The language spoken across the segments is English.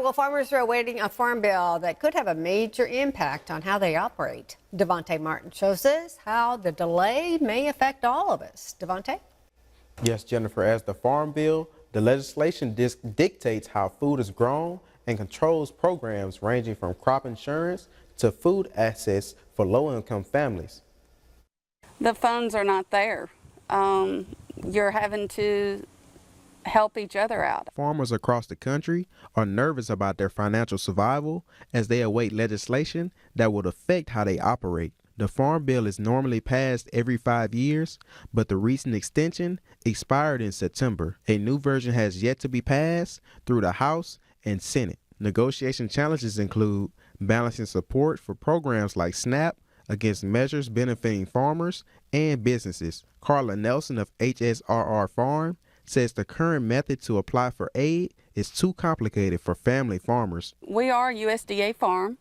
Well, farmers are awaiting a farm bill that could have a major impact on how they operate. Devontae Martin shows us how the delay may affect all of us. Devontae? Yes, Jennifer, as the Farm Bill, the legislation dictates how food is grown and controls programs ranging from crop insurance to food access for low-income families. The funds are not there. You're having to help each other out. Farmers across the country are nervous about their financial survival as they await legislation that would affect how they operate. The Farm Bill is normally passed every 5 years, but the recent extension expired in September. A new version has yet to be passed through the House and Senate. Negotiation challenges include balancing support for programs like SNAP against measures benefiting farmers and businesses. Carla Nelson of HSRR Farm says the current method to apply for aid is too complicated for family farmers. We are USDA farm,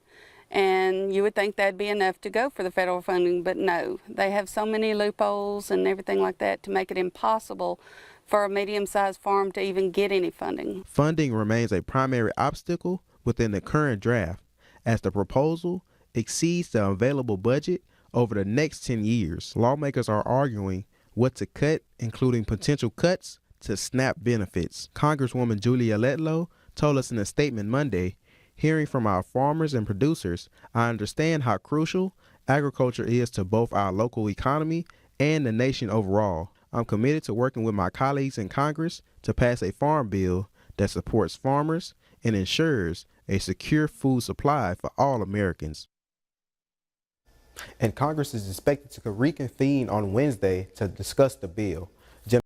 and you would think that'd be enough to go for the federal funding, but no. They have so many loopholes and everything like that to make it impossible for a medium-sized farm to even get any funding. Funding remains a primary obstacle within the current draft, as the proposal exceeds the available budget over the next 10 years. Lawmakers are arguing what to cut, including potential cuts to SNAP benefits. Congresswoman Julia Letlow told us in a statement Monday, "Hearing from our farmers and producers, I understand how crucial agriculture is to both our local economy and the nation overall. I'm committed to working with my colleagues in Congress to pass a farm bill that supports farmers and ensures a secure food supply for all Americans." And Congress is expected to reconvene on Wednesday to discuss the bill.